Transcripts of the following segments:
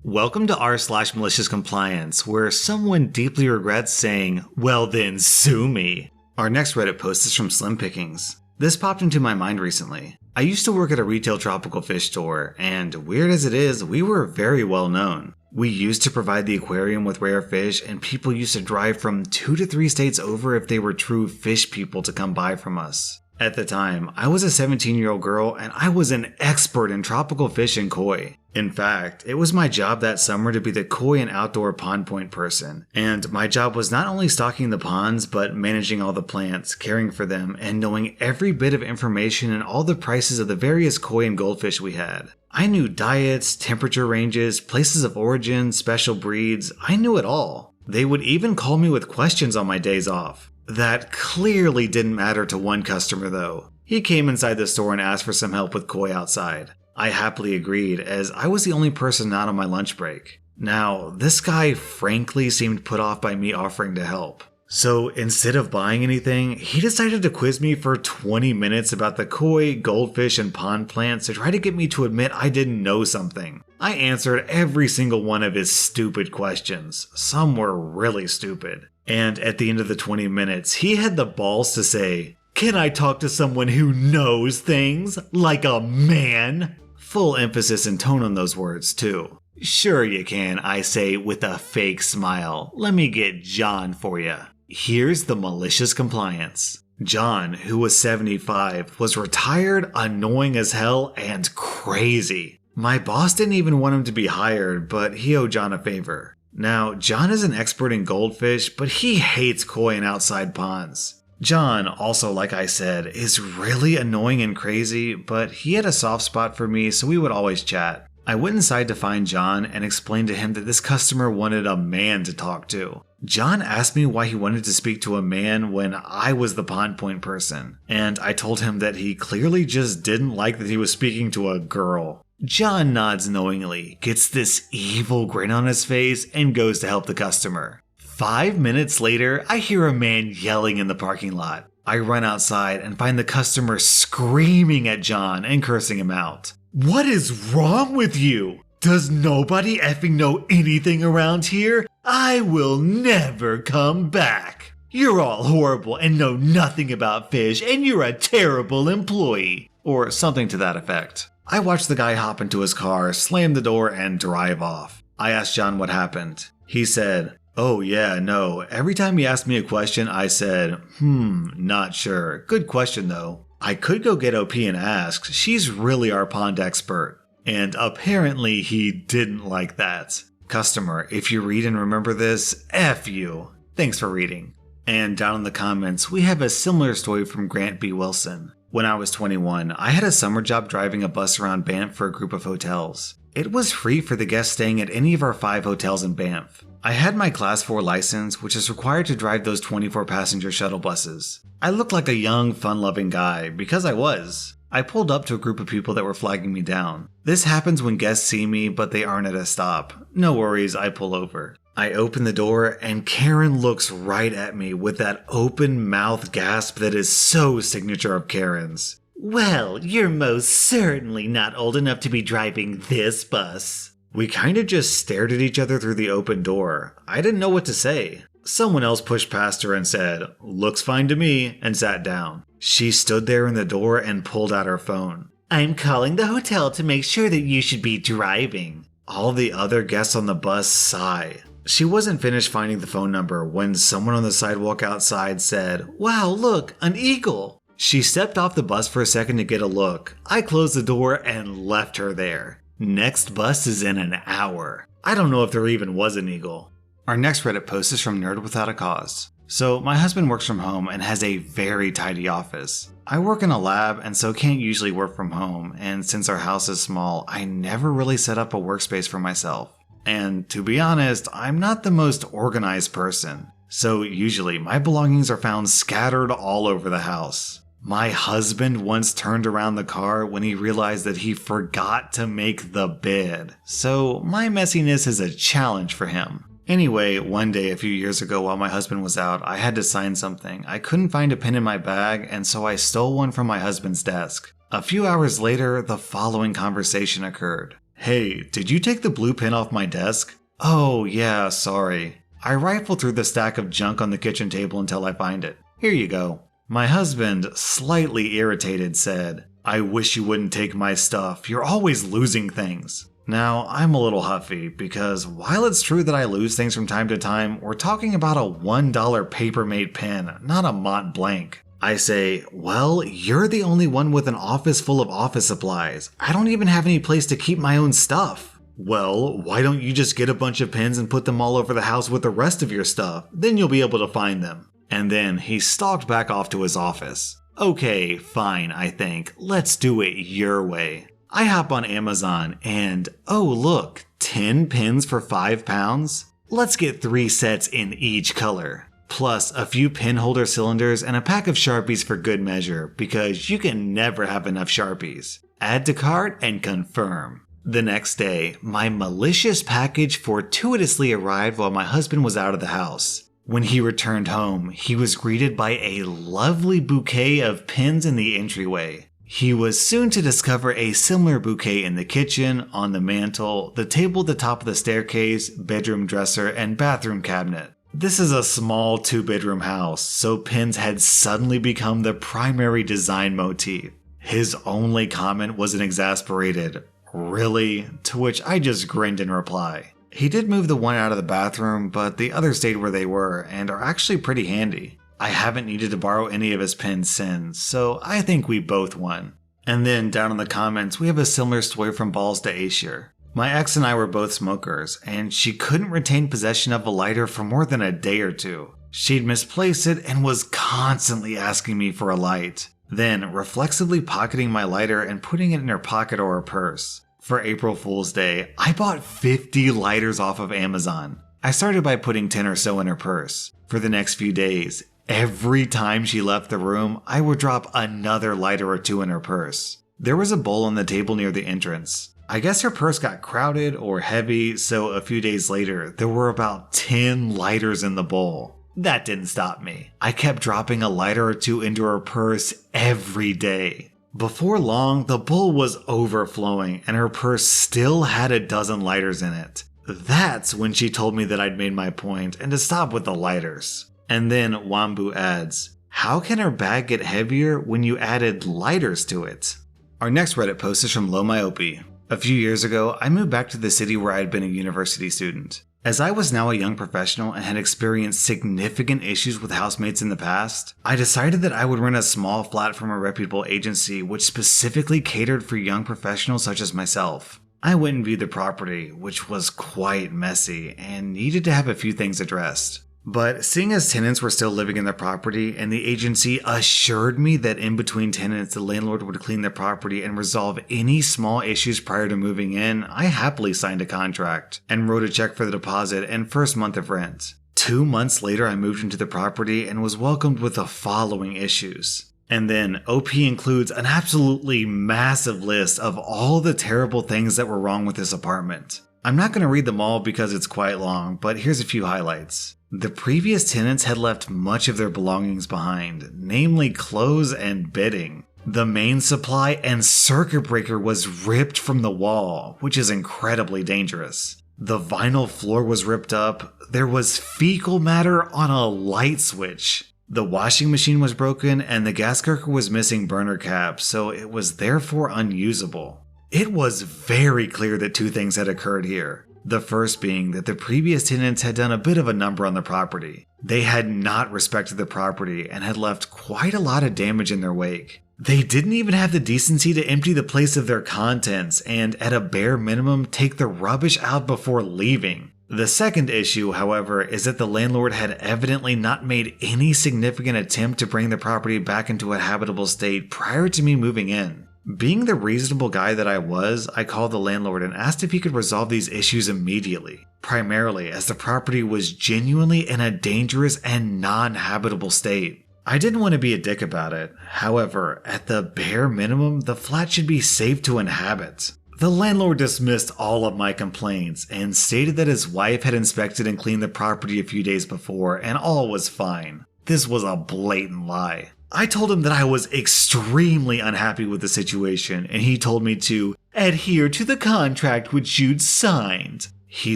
Welcome to r/Maliciouscompliance, where someone deeply regrets saying, well then sue me. Our next Reddit post is from Slim Pickings. This popped into my mind recently. I used to work at a retail tropical fish store, and weird as it is, we were very well known. We used to provide the aquarium with rare fish, and people used to drive from 2 to 3 states over if they were true fish people to come buy from us. At the time, I was a 17-year-old girl and I was an expert in tropical fish and koi. In fact, it was my job that summer to be the koi and outdoor pond point person. And my job was not only stocking the ponds, but managing all the plants, caring for them, and knowing every bit of information and all the prices of the various koi and goldfish we had. I knew diets, temperature ranges, places of origin, special breeds. I knew it all. They would even call me with questions on my days off. That clearly didn't matter to one customer though. He came inside the store and asked for some help with koi outside. I happily agreed, as I was the only person not on my lunch break. Now, this guy frankly seemed put off by me offering to help. So instead of buying anything, he decided to quiz me for 20 minutes about the koi, goldfish, and pond plants to try to get me to admit I didn't know something. I answered every single one of his stupid questions. Some were really stupid. And at the end of the 20 minutes, he had the balls to say, "Can I talk to someone who knows things? Like a man?" Full emphasis and tone on those words, too. "Sure you can," I say with a fake smile. "Let me get John for you." Here's the malicious compliance. John, who was 75, was retired, annoying as hell, and crazy. My boss didn't even want him to be hired, but he owed John a favor. Now, John is an expert in goldfish, but he hates koi and outside ponds. John, also like I said, is really annoying and crazy, but he had a soft spot for me, so we would always chat. I went inside to find John and explained to him that this customer wanted a man to talk to. John asked me why he wanted to speak to a man when I was the pond point person, and I told him that he clearly just didn't like that he was speaking to a girl. John nods knowingly, gets this evil grin on his face, and goes to help the customer. 5 minutes later, I hear a man yelling in the parking lot. I run outside and find the customer screaming at John and cursing him out. "What is wrong with you? Does nobody effing know anything around here? I will never come back. You're all horrible and know nothing about fish, and you're a terrible employee." Or something to that effect. I watched the guy hop into his car, slam the door, and drive off. I asked John what happened. He said, "Oh yeah, no, every time he asked me a question, I said, not sure. Good question though. I could go get OP and ask. She's really our pond expert." And apparently he didn't like that. Customer, if you read and remember this, F you. Thanks for reading. And down in the comments, we have a similar story from Grant B. Wilson. When I was 21, I had a summer job driving a bus around Banff for a group of hotels. It was free for the guests staying at any of our 5 hotels in Banff. I had my Class 4 license, which is required to drive those 24-passenger shuttle buses. I looked like a young, fun-loving guy, because I was. I pulled up to a group of people that were flagging me down. This happens when guests see me, but they aren't at a stop. No worries, I pull over. I open the door, and Karen looks right at me with that open mouth gasp that is so signature of Karen's. "Well, you're most certainly not old enough to be driving this bus." We kind of just stared at each other through the open door. I didn't know what to say. Someone else pushed past her and said, "Looks fine to me," and sat down. She stood there in the door and pulled out her phone. "I'm calling the hotel to make sure that you should be driving." All the other guests on the bus sigh. She wasn't finished finding the phone number when someone on the sidewalk outside said, "Wow, look, an eagle." She stepped off the bus for a second to get a look. I closed the door and left her there. Next bus is in an hour. I don't know if there even was an eagle. Our next Reddit post is from Nerd Without a Cause. So my husband works from home and has a very tidy office. I work in a lab and so can't usually work from home, and since our house is small, I never really set up a workspace for myself. And to be honest, I'm not the most organized person. So usually my belongings are found scattered all over the house. My husband once turned around the car when he realized that he forgot to make the bed. So my messiness is a challenge for him. Anyway, one day a few years ago while my husband was out, I had to sign something. I couldn't find a pen in my bag, and so I stole one from my husband's desk. A few hours later, the following conversation occurred. Hey, did you take the blue pen off my desk? Oh, yeah, sorry. I rifle through the stack of junk on the kitchen table until I find it. Here you go. My husband, slightly irritated, said, I wish you wouldn't take my stuff. You're always losing things. Now, I'm a little huffy because while it's true that I lose things from time to time, we're talking about a $1 Papermate pen, not a Mont Blanc. I say, well, you're the only one with an office full of office supplies. I don't even have any place to keep my own stuff. Well, why don't you just get a bunch of pens and put them all over the house with the rest of your stuff? Then you'll be able to find them. And then he stalked back off to his office. Okay, fine, I think. Let's do it your way. I hop on Amazon and, oh look, 10 pens for £5? Let's get 3 sets in each color. Plus a few pen holder cylinders and a pack of Sharpies for good measure, because you can never have enough Sharpies. Add to cart and confirm. The next day, my malicious package fortuitously arrived while my husband was out of the house. When he returned home, he was greeted by a lovely bouquet of pens in the entryway. He was soon to discover a similar bouquet in the kitchen, on the mantle, the table at the top of the staircase, bedroom dresser, and bathroom cabinet. This is a small 2-bedroom house, so pens had suddenly become the primary design motif. His only comment was an exasperated, "Really?" To which I just grinned in reply. He did move the one out of the bathroom, but the others stayed where they were and are actually pretty handy. I haven't needed to borrow any of his pens since, so I think we both won. And then down in the comments, we have a similar story from Balls to Aesir. My ex and I were both smokers, and she couldn't retain possession of a lighter for more than a day or two. She'd misplaced it and was constantly asking me for a light, then reflexively pocketing my lighter and putting it in her pocket or her purse. For April Fool's Day, I bought 50 lighters off of Amazon. I started by putting 10 or so in her purse. For the next few days, every time she left the room, I would drop another lighter or 2 in her purse. There was a bowl on the table near the entrance. I guess her purse got crowded or heavy, so a few days later, there were about 10 lighters in the bowl. That didn't stop me. I kept dropping a lighter or 2 into her purse every day. Before long, the bowl was overflowing and her purse still had a dozen lighters in it. That's when she told me that I'd made my point and to stop with the lighters. And then Wambu adds, how can her bag get heavier when you added lighters to it? Our next Reddit post is from Low Myopie. A few years ago, I moved back to the city where I had been a university student. As I was now a young professional and had experienced significant issues with housemates in the past, I decided that I would rent a small flat from a reputable agency which specifically catered for young professionals such as myself. I went and viewed the property, which was quite messy and needed to have a few things addressed. But seeing as tenants were still living in the property and the agency assured me that in between tenants the landlord would clean the property and resolve any small issues prior to moving in, I happily signed a contract and wrote a check for the deposit and first month of rent. 2 months later I moved into the property and was welcomed with the following issues. And then OP includes an absolutely massive list of all the terrible things that were wrong with this apartment. I'm not going to read them all because it's quite long, but here's a few highlights. The previous tenants had left much of their belongings behind, namely clothes and bedding. The main supply and circuit breaker was ripped from the wall, which is incredibly dangerous. The vinyl floor was ripped up. There was fecal matter on a light switch. The washing machine was broken and the gas cooker was missing burner caps, so it was therefore unusable. It was very clear that 2 things had occurred here. The first being that the previous tenants had done a bit of a number on the property. They had not respected the property and had left quite a lot of damage in their wake. They didn't even have the decency to empty the place of their contents and, at a bare minimum, take the rubbish out before leaving. The second issue, however, is that the landlord had evidently not made any significant attempt to bring the property back into a habitable state prior to me moving in. Being the reasonable guy that I was, I called the landlord and asked if he could resolve these issues immediately, primarily as the property was genuinely in a dangerous and non-habitable state. I didn't want to be a dick about it. However, at the bare minimum, the flat should be safe to inhabit. The landlord dismissed all of my complaints and stated that his wife had inspected and cleaned the property a few days before and all was fine. This was a blatant lie. I told him that I was extremely unhappy with the situation and he told me to Adhere to the contract which you'd signed. He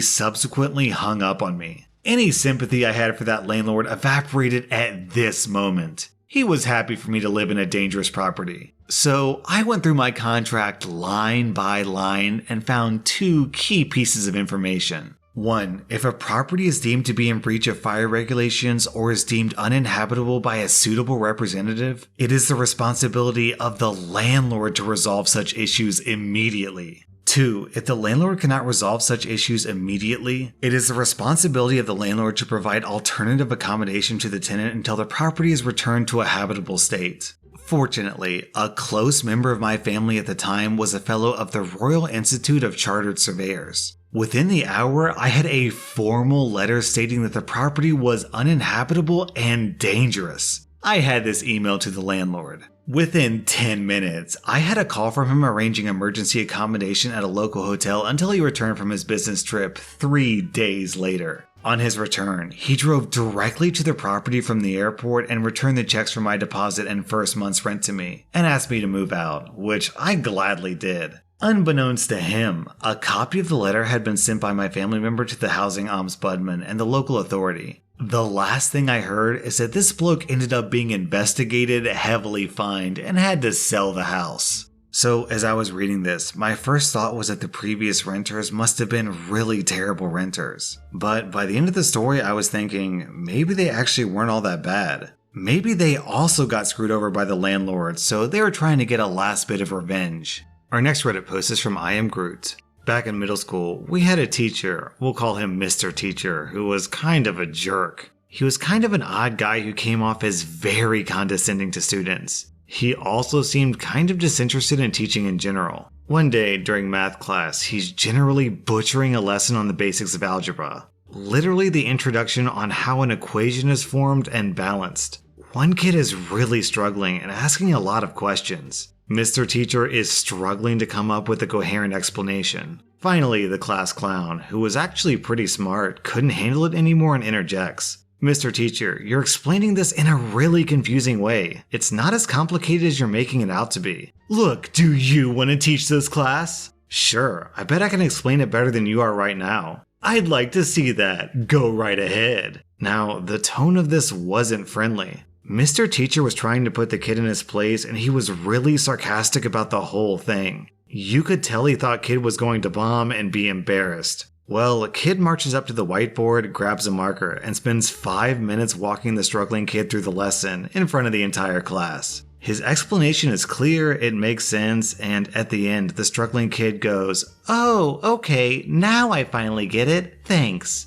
subsequently hung up on me. Any sympathy I had for that landlord evaporated at this moment. He was happy for me to live in a dangerous property. So I went through my contract line by line and found 2 key pieces of information. 1. If a property is deemed to be in breach of fire regulations or is deemed uninhabitable by a suitable representative, it is the responsibility of the landlord to resolve such issues immediately. 2. If the landlord cannot resolve such issues immediately, it is the responsibility of the landlord to provide alternative accommodation to the tenant until the property is returned to a habitable state. Fortunately, a close member of my family at the time was a fellow of the Royal Institute of Chartered Surveyors. Within the hour, I had a formal letter stating that the property was uninhabitable and dangerous. I had this email to the landlord. Within 10 minutes, I had a call from him arranging emergency accommodation at a local hotel until he returned from his business trip 3 days later. On his return, he drove directly to the property from the airport and returned the checks for my deposit and first month's rent to me, and asked me to move out, which I gladly did. Unbeknownst to him, a copy of the letter had been sent by my family member to the housing ombudsman and the local authority. The last thing I heard is that this bloke ended up being investigated, heavily fined, and had to sell the house. So as I was reading this, my first thought was that the previous renters must have been really terrible renters. But by the end of the story, I was thinking, maybe they actually weren't all that bad. Maybe they also got screwed over by the landlord, so they were trying to get a last bit of revenge. Our next Reddit post is from I Am Groot. Back in middle school, we had a teacher, we'll call him Mr. Teacher, who was kind of a jerk. He was kind of an odd guy who came off as very condescending to students. He also seemed kind of disinterested in teaching in general. One day, during math class, he's generally butchering a lesson on the basics of algebra. Literally the introduction on how an equation is formed and balanced. One kid is really struggling and asking a lot of questions. Mr. Teacher is struggling to come up with a coherent explanation. Finally, the class clown, who was actually pretty smart, couldn't handle it anymore and interjects. Mr. Teacher, you're explaining this in a really confusing way. It's not as complicated as you're making it out to be. Look, do you want to teach this class? Sure, I bet I can explain it better than you are right now. I'd like to see that. Go right ahead. Now, the tone of this wasn't friendly. Mr. Teacher was trying to put the kid in his place and he was really sarcastic about the whole thing. You could tell he thought kid was going to bomb and be embarrassed. Well, kid marches up to the whiteboard, grabs a marker, and spends 5 minutes walking the struggling kid through the lesson in front of the entire class. His explanation is clear, it makes sense, and at the end, the struggling kid goes, "Oh, okay, now I finally get it, thanks."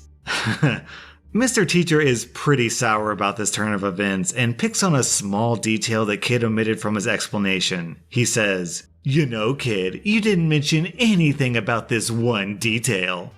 Mr. Teacher is pretty sour about this turn of events and picks on a small detail that kid omitted from his explanation. He says, "You know, kid, you didn't mention anything about this one detail."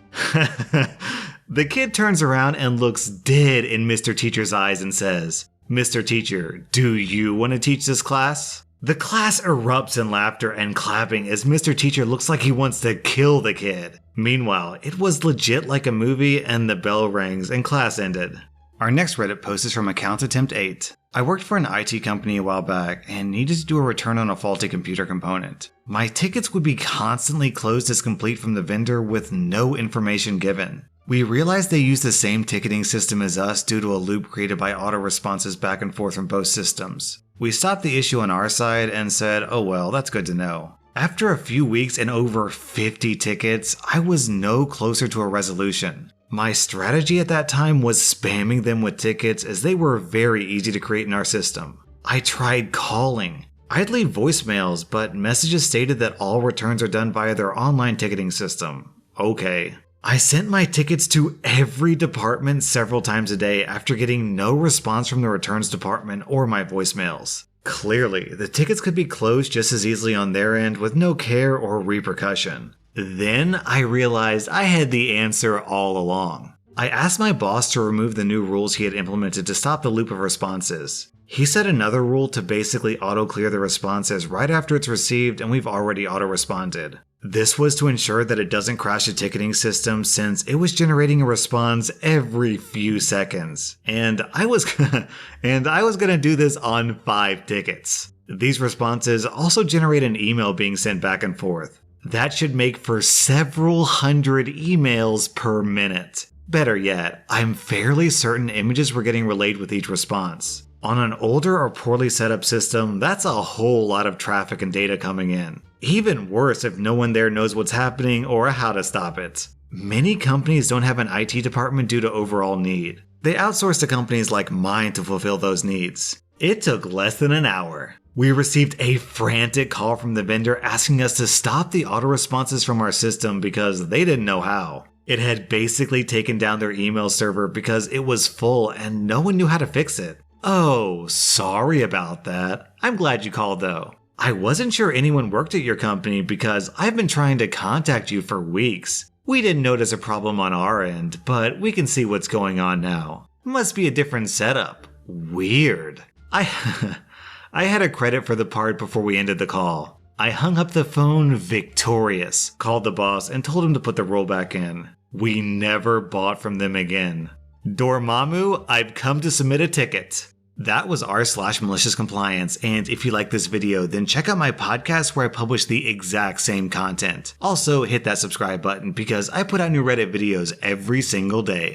The kid turns around and looks dead in Mr. Teacher's eyes and says, "Mr. Teacher, do you want to teach this class?" The class erupts in laughter and clapping as Mr. Teacher looks like he wants to kill the kid. Meanwhile, it was legit like a movie and the bell rings and class ended. Our next Reddit post is from Account Attempt 8. I worked for an IT company a while back and needed to do a return on a faulty computer component. My tickets would be constantly closed as complete from the vendor with no information given. We realized they used the same ticketing system as us due to a loop created by auto responses back and forth from both systems. We stopped the issue on our side and said, oh well, that's good to know. After a few weeks and over 50 tickets, I was no closer to a resolution. My strategy at that time was spamming them with tickets as they were very easy to create in our system. I tried calling. I'd leave voicemails, but messages stated that all returns are done via their online ticketing system. Okay. I sent my tickets to every department several times a day after getting no response from the returns department or my voicemails. Clearly, the tickets could be closed just as easily on their end with no care or repercussion. Then I realized I had the answer all along. I asked my boss to remove the new rules he had implemented to stop the loop of responses. He set another rule to basically auto-clear the responses right after it's received and we've already auto-responded. This was to ensure that it doesn't crash the ticketing system since it was generating a response every few seconds. And I was gonna do this on 5 tickets. These responses also generate an email being sent back and forth. That should make for several hundred emails per minute. Better yet, I'm fairly certain images were getting relayed with each response. On an older or poorly set up system, that's a whole lot of traffic and data coming in. Even worse if no one there knows what's happening or how to stop it. Many companies don't have an IT department due to overall need. They outsource to companies like mine to fulfill those needs. It took less than an hour. We received a frantic call from the vendor asking us to stop the auto-responses from our system because they didn't know how. It had basically taken down their email server because it was full and no one knew how to fix it. Oh, sorry about that. I'm glad you called though. I wasn't sure anyone worked at your company because I've been trying to contact you for weeks. We didn't notice a problem on our end, but we can see what's going on now. Must be a different setup. Weird. I had a credit for the part before we ended the call. I hung up the phone victorious, called the boss, and told him to put the rollback in. We never bought from them again. Dormammu, I've come to submit a ticket. That was r/maliciouscompliance, and if you like this video, then check out my podcast where I publish the exact same content. Also, hit that subscribe button because I put out new Reddit videos every single day.